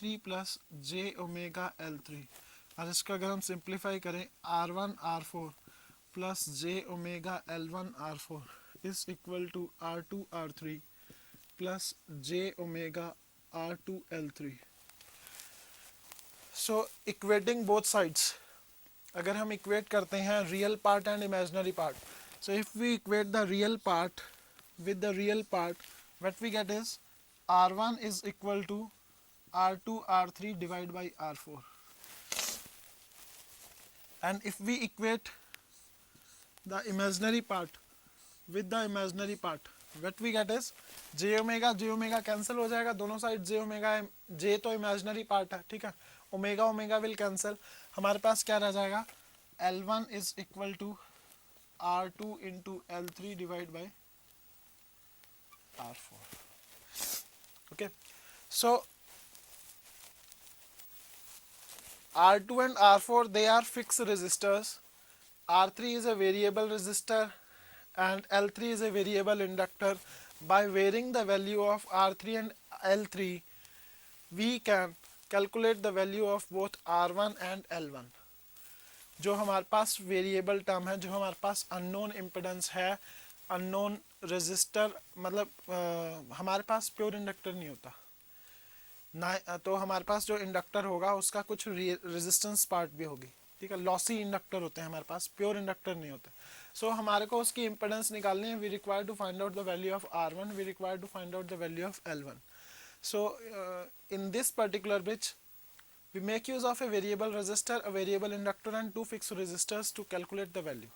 R3 plus J omega L3, और इसका अगर हम सिंप्लीफाई करें R1 R4 plus J omega L1 R4 is equal to R2 R3 plus J omega R2 L3. So equating both sides, अगर हम equate करते हैं real part and imaginary part, so if we equate the real part with the real part, what we get is R1 is equal to R2 R3 divided by R4, and if we equate the imaginary part with the imaginary part, what we get is j omega cancel हो जाएगा, दोनों side j omega, j तो imaginary part है, ठीक है, omega omega will cancel, हमारे पास क्या रह जाएगा L1 is equal to R2 into L3 divided by R4. Okay, so R2 and R4 they are fixed resistors, R3 is a variable resistor and L3 is a variable inductor. By varying the value of R3 and L3 we can calculate the value of both R1 and L1. जो हमारे पास variable term है, जो हमारे पास unknown impedance है, unknown resistor, मतलब हमारे पास pure inductor नहीं होता ना, तो हमारे पास जो इंडक्टर होगा उसका कुछ रेजिस्टेंस पार्ट भी होगी, ठीक है, लॉसी इंडक्टर होते हैं हमारे पास, प्योर इंडक्टर नहीं होते. सो हमारे को उसकी इम्पिडेंस निकालनी है, we require to find out the value of R1, we require to find out the value of L1. So in this particular bridge we make use of a variable resistor, a variable inductor and two fixed resistors to calculate the value.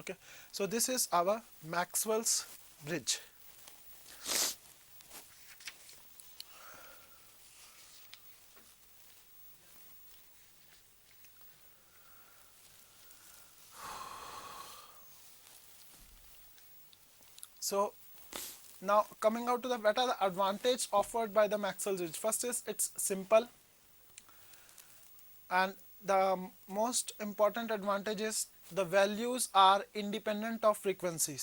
Okay, so this is our Maxwell's bridge. So now coming out to the what are the advantage offered by the Maxwell's bridge. First is it's simple, and the most important advantage is the values are independent of frequencies.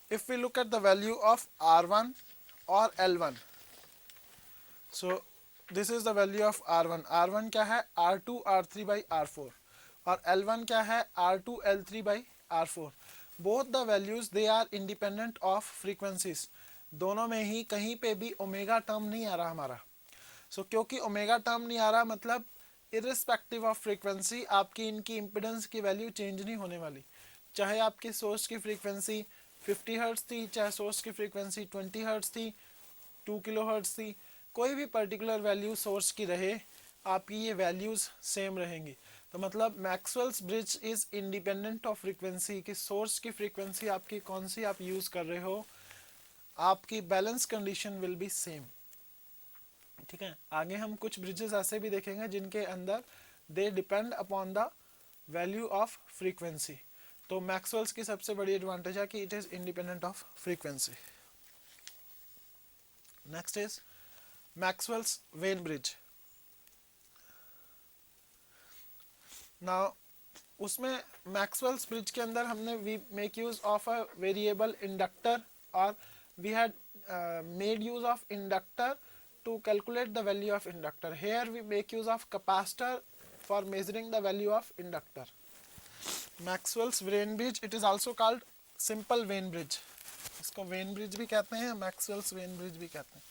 If we look at the value of R1 or L1, so this is the value of R1. R1 क्या है R2 R3 by R4 और L1 क्या है R2 L3 by R4. Both the values they are independent of frequencies. दोनों में ही कहीं पे भी ओमेगा टर्म नहीं आ रहा हमारा. So क्योंकि ओमेगा टर्म नहीं आ रहा मतलब इररिस्पेक्टिव ऑफ फ्रीक्वेंसी आपकी इनकी इम्पिडेंस की वैल्यू चेंज नहीं होने वाली, चाहे आपकी सोर्स की फ्रीक्वेंसी 50 हर्ट्ज थी, चाहे सोर्स की फ्रीक्वेंसी 20 हर्ट्ज थी, 2 किलो हर्ट्ज थी, कोई भी पर्टिकुलर वैल्यू सोर्स की रहे, आपकी ये वैल्यूज सेम रहेंगी. तो मतलब Maxwell's bridge is independent of frequency, कि सोर्स की फ्रीक्वेंसी आपकी कौन सी आप यूज कर रहे हो, आपकी balance condition will be same. ठीक है, आगे हम कुछ ब्रिजेस ऐसे भी देखेंगे जिनके अंदर they depend upon the value of frequency. तो मैक्सवेल्स की सबसे बड़ी एडवांटेज है कि it is independent of frequency. Next is Maxwell's Wien bridge. Now उसमें मैक्सवेल्स ब्रिज के अंदर हमने we make use of a variable inductor, और we had made use of inductor to calculate the value of inductor. Here we make use of capacitor for measuring the value of inductor. Maxwell's Vein bridge, it is also called simple Vein bridge. इसको Vein bridge भी कहते हैं, Maxwell's Vein bridge भी कहते हैं.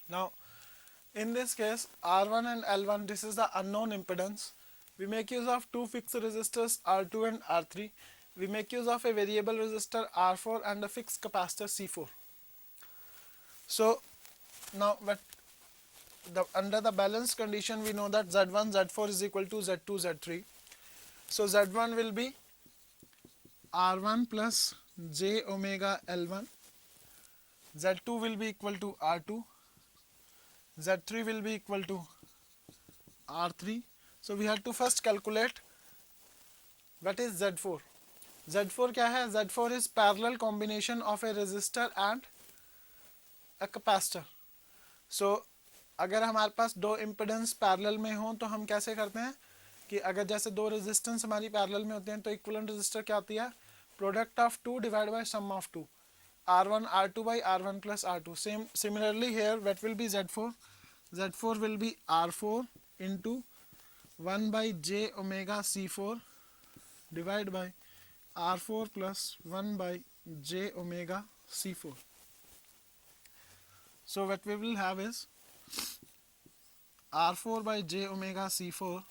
Now in this case R1 and L1, this is the unknown impedance. We make use of two fixed resistors R2 and R3. We make use of a variable resistor R4 and a fixed capacitor C4. So now under the balance condition we know that Z1 Z4 is equal to Z2 Z3. So Z1 will be R1 plus J omega L1, Z2 will be equal to R2, Z3 will be equal to R3. So we have to first calculate what is Z4. Z4 क्या है? Z4 is parallel combination of a resistor and a capacitor. So अगर हमारे पास दो impedance parallel में हो तो हम कैसे करते हैं कि अगर जैसे दो रेजिस्टेंस हमारी पैरेलल में होते हैं तो इक्विवेलेंट रेजिस्टर क्या होती है? Product of two divide by sum of two, R1 R2 by R1 plus R2. Similarly here, what will be Z4? Z4 will be R4 into 1 by j omega C4 divided by R4 plus 1 by j omega C4. So what we will have is R4 by j omega C4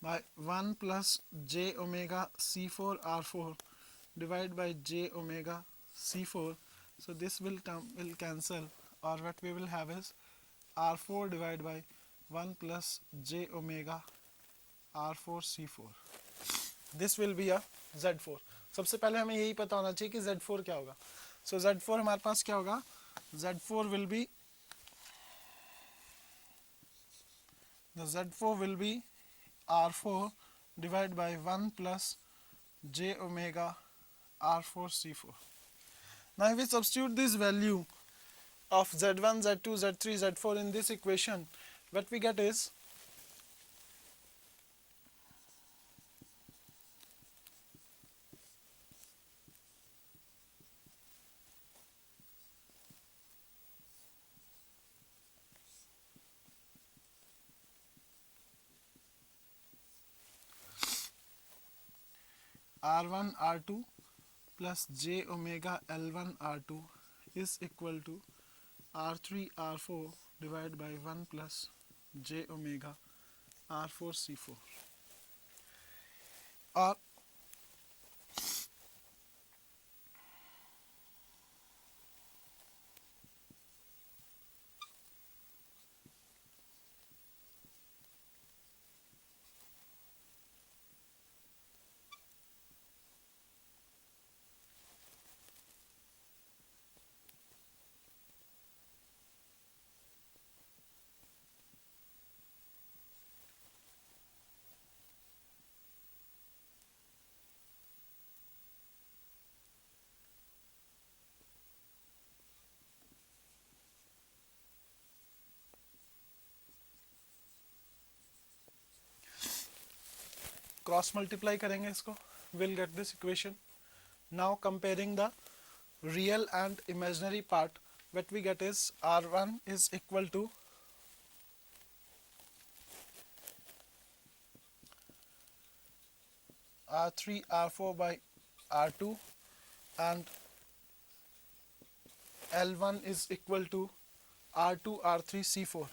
by 1 plus j omega C4 R4 divided by j omega C4. So this will cancel, or what we will have is R4 divided by 1 plus j omega R4 C4. This will be a Z4. सबसे पहले हमें यही पता होना चाहिए कि Z4 क्या होगा. So Z4 हमारे पास क्या होगा? Z4 will be, the Z4 will be R4 divided by 1 plus j omega R4 C4. Now if we substitute this value of Z1, Z2, Z3, Z4 in this equation, what we get is R1 R2 plus j omega L1 R2 is equal to R3 R4 divided by 1 plus j omega R4 C4. और cross multiply करेंगे इसको, will get this equation. Now comparing the real and imaginary part, what we get is R1 is equal to R3 R4 by R2 and L1 is equal to R2 R3 C4.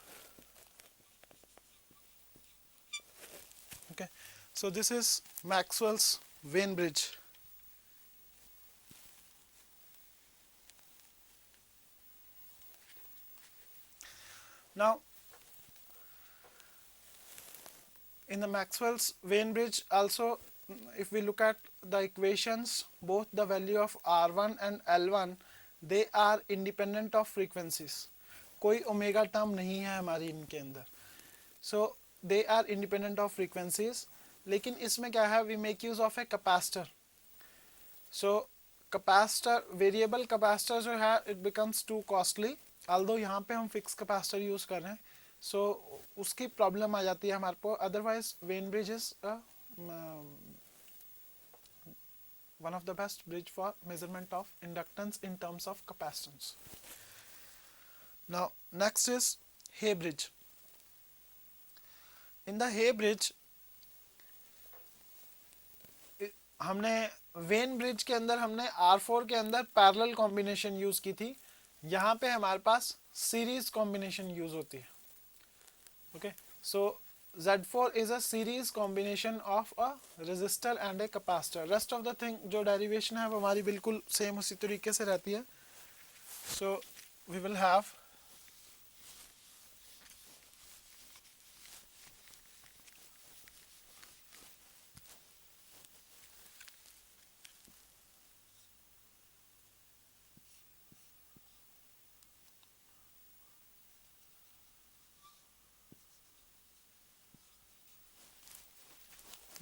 Okay, so this is Maxwell's Wien bridge. Now in the Maxwell's Wien bridge also, if we look at the equations, both the value of R1 and L1, they are independent of frequencies. कोई omega term नहीं है हमारी इनके अंदर. So they are independent of frequencies. लेकिन इसमें क्या है, we make use of a capacitor. So capacitor, variable capacitor जो है, it becomes too costly. although यहाँ पे हम फिक्स कैपेसिटर यूज कर रहे हैं, सो उसकी प्रॉब्लम आ जाती है हमारे को. Otherwise Wien bridge is one of the best bridge for measurement of inductance in terms of capacitance. Now next is Hay bridge. In the Hay bridge हमने वेन ब्रिज के अंदर हमने R4 के अंदर पैरेलल कॉम्बिनेशन यूज की थी. यहाँ पे हमारे पास सीरीज कॉम्बिनेशन यूज होती है. Okay, so Z4 is a series combination of a resistor and a capacitor. Rest of the thing जो derivation है वो हमारी बिल्कुल सेम उसी तरीके से रहती है. So we will have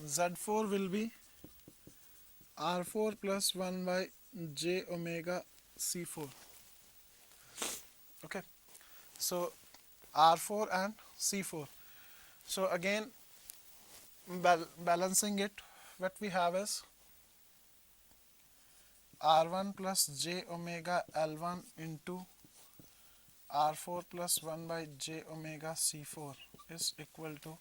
Z4 will be R4 plus 1 by j omega C4. Okay, so R4 and C4. So again, balancing it, what we have is R1 plus j omega L1 into R4 plus 1 by j omega C4 is equal to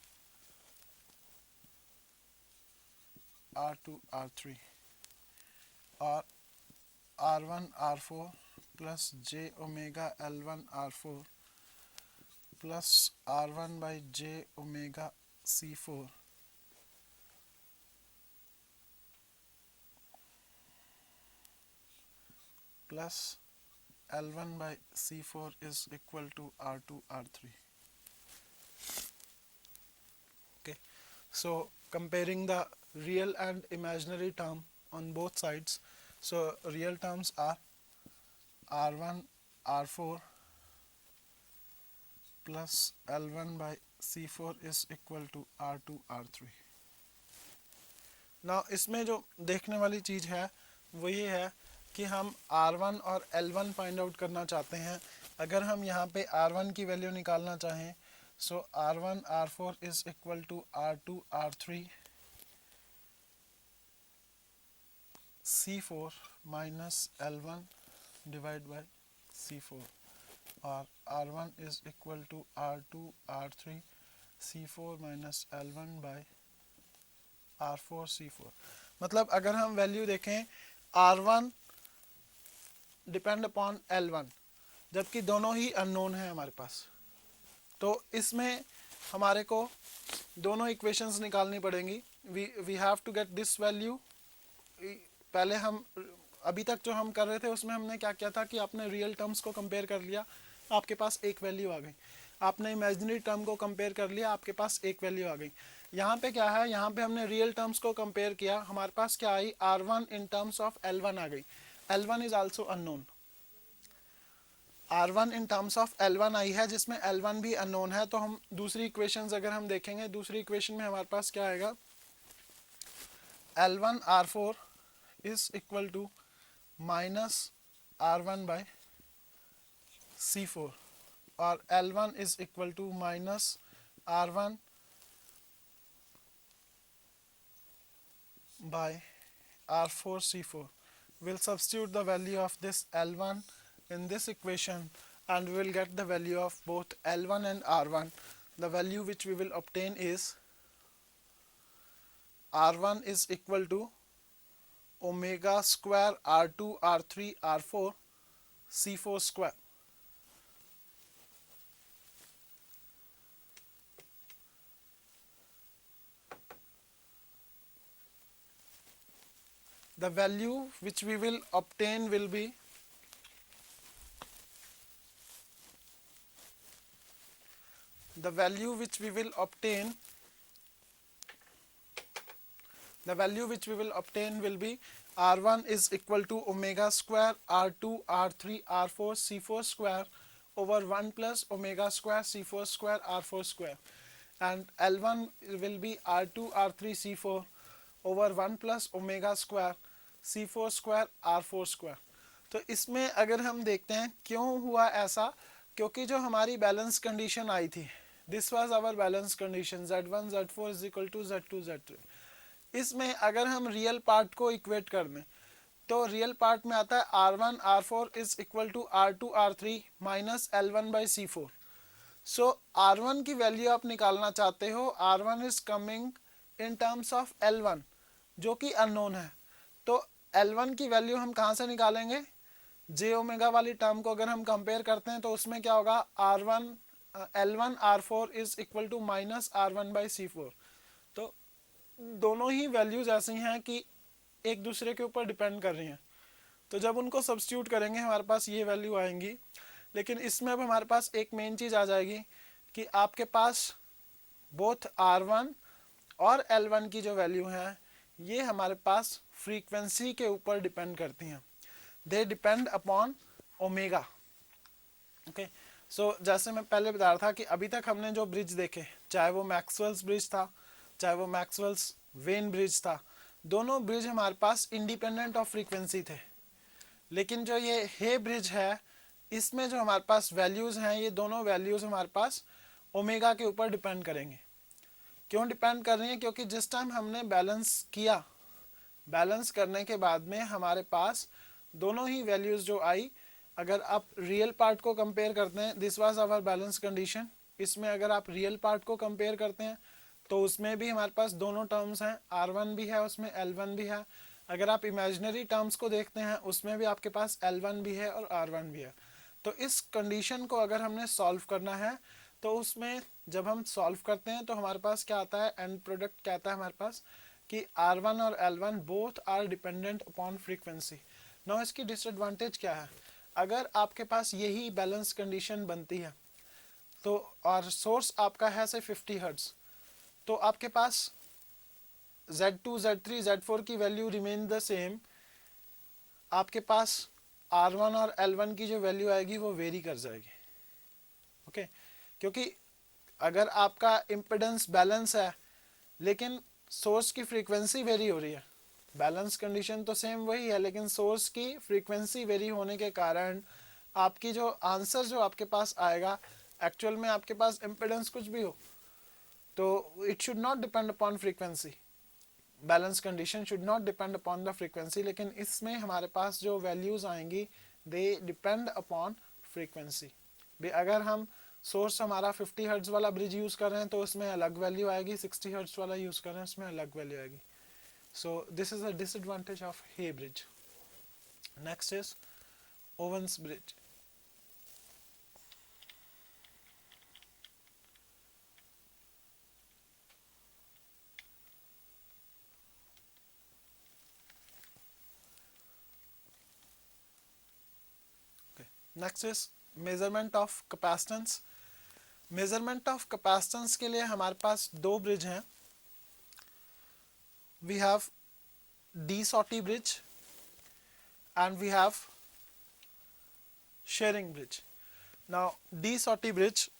R2 R3, or R1 R4 plus j omega L1 R4 plus R1 by j omega C4 plus L1 by C4 is equal to R2 R3. Okay, so comparing the real and imaginary term on both sides, so real terms are R1 R4 plus L1 by C4 is equal to R2 R3. Now इसमें जो देखने वाली चीज़ है वो ये है कि हम R1 और L1 फाइंड आउट करना चाहते हैं. अगर हम यहाँ पे R1 की वैल्यू निकालना चाहें, so R1 R4 is equal to R2 R3 C4 minus L1 divide by C4, और R1 is equal to R2 R3 C4 minus L1 by R4 C4. मतलब अगर हम वैल्यू देखें, R1 डिपेंड अपॉन L1, जबकि दोनों ही unknown है हमारे पास, तो इसमें हमारे को दोनों इक्वेशंस निकालनी पड़ेंगी. We have to get this value. पहले हम अभी तक जो हम कर रहे थे उसमें हमने क्या किया था कि आपने रियल टर्म्स को कंपेयर कर लिया, आपके पास एक वैल्यू आ गई. आपने इमेजिनरी टर्म को कंपेयर कर लिया, आपके पास एक वैल्यू आ गई. यहाँ पे क्या है, यहाँ पे हमने रियल टर्म्स को कंपेयर किया, हमारे पास क्या आई, R1 in terms of L1 आ गई. L1 is also unknown. R1 in terms of L1 आई है, जिसमें L1 भी अननोन है. तो हम दूसरी इक्वेशंस अगर हम देखेंगे, दूसरी इक्वेशन में हमारे पास क्या आएगा, L1 R4 is equal to minus R1 by C4, और L1 is equal to minus R1 by R4 C4. We'll substitute the value of this L1 in this equation and we will get the value of both L1 and R1. The value which we will obtain is R1 is equal to omega square R2 R3 R4 C4 square. The value which we will obtain will be R1 is equal to omega square R2 R3 R4 C4 square over 1 plus omega square C4 square R4 square, and L1 will be R2 R3 C4 over 1 plus omega square C4 square R4 square. तो इसमें अगर हम देखते हैं क्यों हुआ ऐसा, क्योंकि जो हमारी बैलेंस कंडीशन आई थी, this was our balance condition Z1 Z4 is equal to Z2 Z3. इसमें अगर हम रियल पार्ट को इक्वेट कर दें, तो रियल पार्ट में आता है R1 R4 is equal to R2 R3 minus L1 by C4. So R1 की वैल्यू आप निकालना चाहते हो, R1 is coming in terms of L1 जो कि अननोन है. तो L1 की वैल्यू हम कहाँ से निकालेंगे, जे ओमेगा वाली टर्म को अगर हम कंपेयर करते हैं तो उसमें क्या होगा, L1 R4 is equal to minus R1 by C4. तो दोनों ही वैल्यूज ऐसी हैं कि एक दूसरे के ऊपर डिपेंड कर रही हैं, तो जब उनको सब्स्टिट्यूट करेंगे हमारे पास ये वैल्यू आएंगी. लेकिन इसमें अब हमारे पास एक मेन चीज़ आ जाएगी कि आपके पास बोथ R1 और L1 की जो वैल्यू है ये हमारे पास फ्रीक्वेंसी के ऊपर डिपेंड करती हैं. They depend upon omega. Okay, so जैसे मैं पहले बता रहा था कि अभी तक हमने जो ब्रिज देखे, चाहे वो मैक्सवेल्स ब्रिज था, चाहे वो मैक्सवेल्स वेन ब्रिज था, दोनों ब्रिज हमारे पास इंडिपेंडेंट ऑफ फ्रीक्वेंसी थे। लेकिन जो ये हे ब्रिज है, इसमें जो हमारे पास वैल्यूज़ हैं, ये दोनों वैल्यूज़ हमारे पास ओमेगा के ऊपर डिपेंड करेंगे। क्यों डिपेंड कर रही हैं? क्योंकि जिस टाइम हमने बैलेंस किया, बैलेंस करने के बाद में हमारे पास दोनों ही वैल्यूज़ जो आई, अगर आप रियल पार्ट को कंपेयर करते हैं, this was our balance condition, इसमें अगर आप रियल पार्ट को कंपेयर करते हैं तो उसमें भी हमारे पास दोनों टर्म्स हैं, R1 भी है उसमें, L1 भी है। अगर आप इमेजिनरी टर्म्स को देखते हैं उसमें भी आपके पास L1 भी है और R1 भी है। तो इस कंडीशन को अगर हमने सॉल्व करना है तो उसमें जब हम सॉल्व करते हैं तो हमारे पास क्या आता है, एंड प्रोडक्ट क्या आता है हमारे पास कि R1 और L1 both are dependent upon frequency. Now इसकी डिसएडवांटेज क्या है? अगर आपके पास यही बैलेंस कंडीशन बनती है तो, और सोर्स आपका है से 50 हर्ट्ज, तो आपके पास Z2, Z3, Z4 की वैल्यू रिमेन द सेम, आपके पास R1 और L1 की जो वैल्यू आएगी वो वेरी कर जाएगी। ओके, क्योंकि अगर आपका इम्पिडेंस बैलेंस है लेकिन सोर्स की फ्रीक्वेंसी वेरी हो रही है, बैलेंस कंडीशन तो सेम वही है लेकिन सोर्स की फ्रीक्वेंसी वेरी होने के कारण आपकी जो आंसर जो आपके पास आएगा, एक्चुअल में आपके पास इम्पिडेंस कुछ भी हो तो it should not depend upon frequency, balance condition should not depend upon the frequency, लेकिन इसमें हमारे पास जो वैल्यूज आएंगी दे डिपेंड अपॉन फ्रीक्वेंसी। अगर हम सोर्स हमारा 50 हर्ट्ज वाला ब्रिज यूज कर रहे हैं तो उसमें अलग वैल्यू आएगी, 60 हर्ट्ज वाला यूज कर रहे हैं उसमें अलग वैल्यू आएगी। So this is the disadvantage of Hay bridge. Next is Owen's bridge. Next is measurement of capacitance. Measurement of capacitance के लिए हमारे पास दो ब्रिज हैं। We have De Sauty bridge and we have sharing bridge. Now D Sawtey bridge,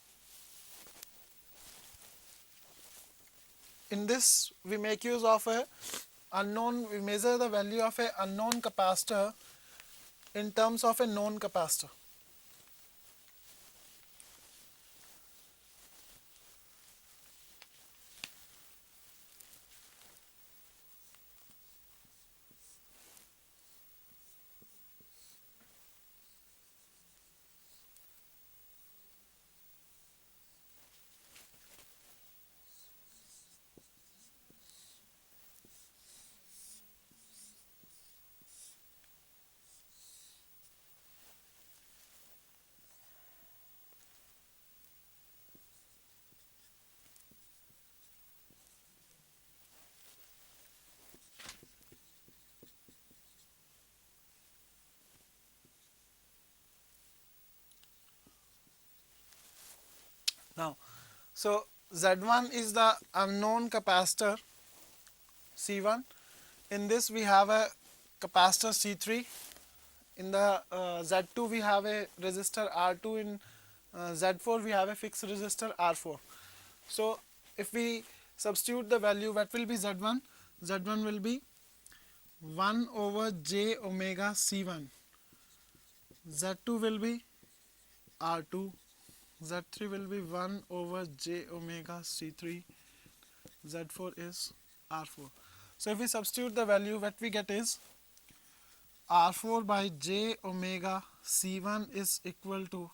in this we make use of a unknown, we measure the value of a unknown capacitor in terms of a known capacitor. Now, so Z1 is the unknown capacitor C1. In this we have a capacitor C3. In the Z2 we have a resistor R2. In Z4 we have a fixed resistor R4. So if we substitute the value, what will be Z1? Z1 will be 1 over j omega C1. Z2 will be R2. Z3 will be 1 over j omega C3. Z4 is R4. So if we substitute the value, what we get is R4 by j omega C1 is equal to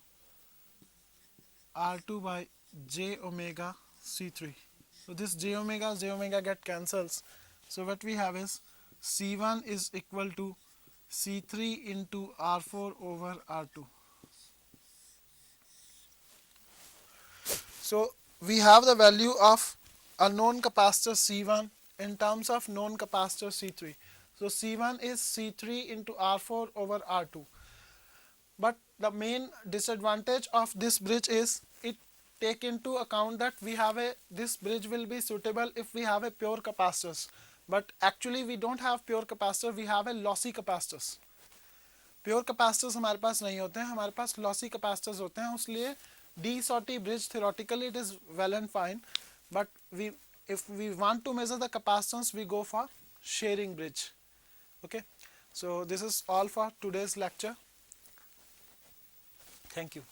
R2 by j omega C3. So this j omega get cancels. So what we have is C1 is equal to C3 into R4 over R2. So we have the value of a known capacitor C1 in terms of known capacitor C3. So C1 is C3 into R4 over R2. But the main disadvantage of this bridge is it take into account that we have a, this bridge will be suitable if we have a pure capacitors. But actually we don't have pure capacitor, we have a lossy capacitors. Pure capacitors हमारे पास नहीं होते हैं, हमारे पास lossy capacitors होते हैं, इसलिए De Sauty bridge theoretically it is well and fine, but we if we want to measure the capacitance, we go for sharing bridge. Okay, so this is all for today's lecture. Thank you.